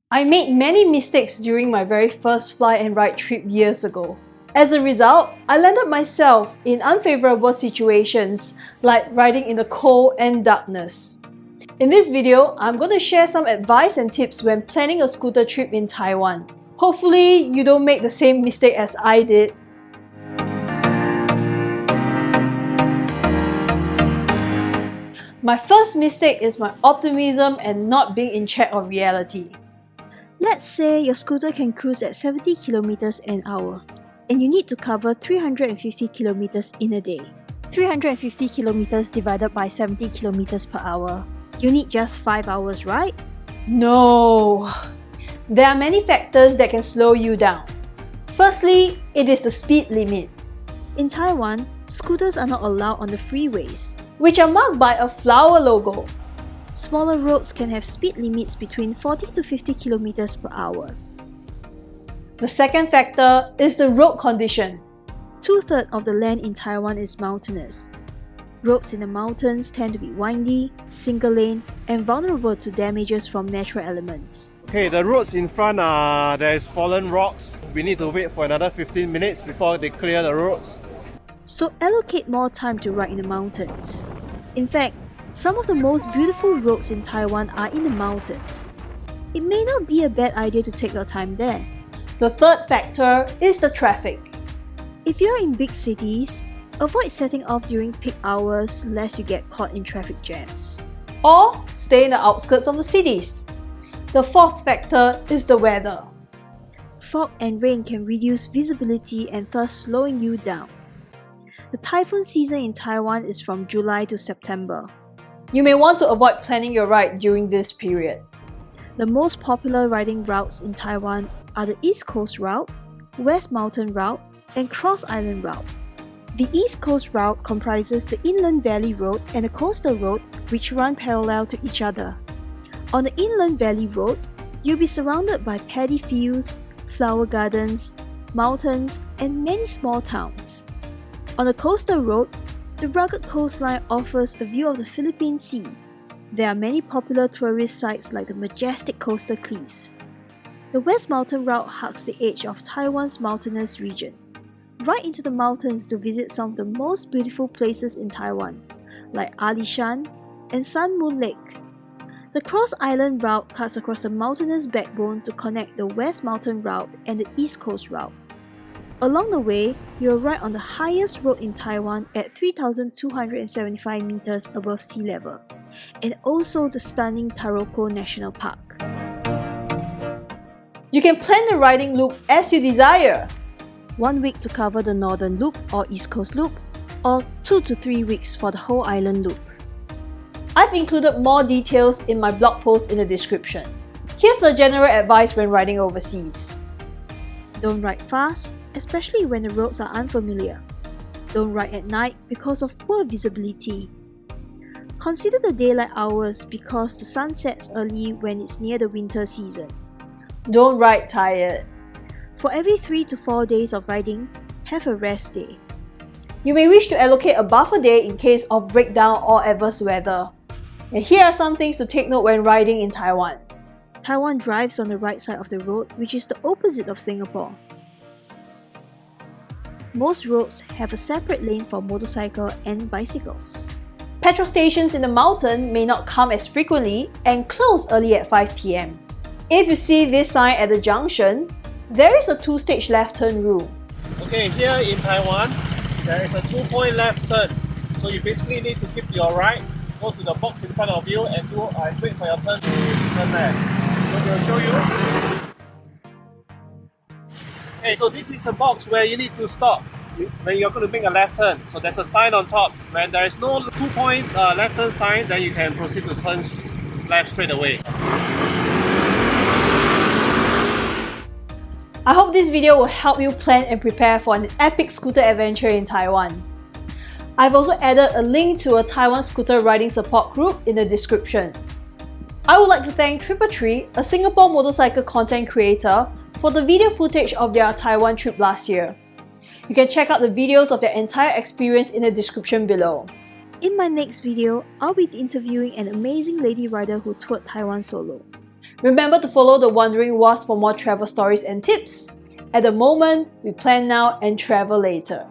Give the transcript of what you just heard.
I made many mistakes during my very first fly and ride trip years ago. As a result, I landed myself in unfavorable situations like riding in the cold and darkness. In this video, I'm going to share some advice and tips when planning a scooter trip in Taiwan. Hopefully, you don't make the same mistake as I did. My first mistake is my optimism and not being in check of reality. Let's say your scooter can cruise at 70 km an hour and you need to cover 350 km in a day. 350 km divided by 70 km per hour. You need just 5 hours, right? No! There are many factors that can slow you down. Firstly, it is the speed limit, In Taiwan, scooters are not allowed on the freeways. which are marked by a flower logo. Smaller roads can have speed limits between 40 to 50 km per hour. The second factor is the road condition. 2/3 of the land in Taiwan is mountainous. Roads in the mountains tend to be windy, single lane, and vulnerable to damages from natural elements. Okay, the roads in front there is fallen rocks. We need to wait for another 15 minutes before they clear the roads. So allocate more time to ride in the mountains. In fact, some of the most beautiful roads in Taiwan are in the mountains. It may not be a bad idea to take your time there. The third factor is the traffic. If you're in big cities, avoid setting off during peak hours lest you get caught in traffic jams. Or stay in the outskirts of the cities. The fourth factor is the weather. Fog and rain can reduce visibility and thus slowing you down. The typhoon season in Taiwan is from July to September. You may want to avoid planning your ride during this period. The most popular riding routes in Taiwan are the East Coast Route, West Mountain Route, and Cross Island Route. The East Coast Route comprises the Inland Valley Road and the Coastal Road, which run parallel to each other. On the Inland Valley Road, you'll be surrounded by paddy fields, flower gardens, mountains, and many small towns. On the Coastal Road, the rugged coastline offers a view of the Philippine Sea. There are many popular tourist sites like the majestic coastal cliffs. The West Mountain Route hugs the edge of Taiwan's mountainous region, right into the mountains to visit some of the most beautiful places in Taiwan, like Alishan and Sun Moon Lake. The Cross Island Route cuts across the mountainous backbone to connect the West Mountain Route and the East Coast Route. Along the way, you'll ride on the highest road in Taiwan at 3,275 meters above sea level, and also the stunning Taroko National Park. You can plan the riding loop as you desire. 1 week to cover the Northern Loop or East Coast Loop, or 2 to 3 weeks for the whole island loop. I've included more details in my blog post in the description. Here's the general advice when riding overseas. Don't ride fast, especially when the roads are unfamiliar. Don't ride at night because of poor visibility. Consider the daylight hours because the sun sets early when it's near the winter season. Don't ride tired. For every 3 to 4 days of riding, have a rest day. You may wish to allocate a buffer day in case of breakdown or adverse weather. And here are some things to take note when riding in Taiwan. Taiwan drives on the right side of the road, which is the opposite of Singapore. Most roads have a separate lane for motorcycle and bicycles. Petrol stations in the mountain may not come as frequently and close early at 5 p.m. If you see this sign at the junction, there is a 2-stage left turn rule. Okay, here in Taiwan, there is a 2-point left turn. So you basically need to keep your right, go to the box in front of you and wait for your turn to turn left. So they'll show you. Okay, so this is the box where you need to stop when you're going to make a left turn. So there's a sign on top. When there is no 2-point left turn sign, then you can proceed to turn left straight away. I hope this video will help you plan and prepare for an epic scooter adventure in Taiwan. I've also added a link to a Taiwan scooter riding support group in the description. I would like to thank Tree, a Singapore motorcycle content creator, for the video footage of their Taiwan trip last year. You can check out the videos of their entire experience in the description below. In my next video, I'll be interviewing an amazing lady rider who toured Taiwan solo. Remember to follow the Wandering Wasp for more travel stories and tips. At the moment, we plan now and travel later.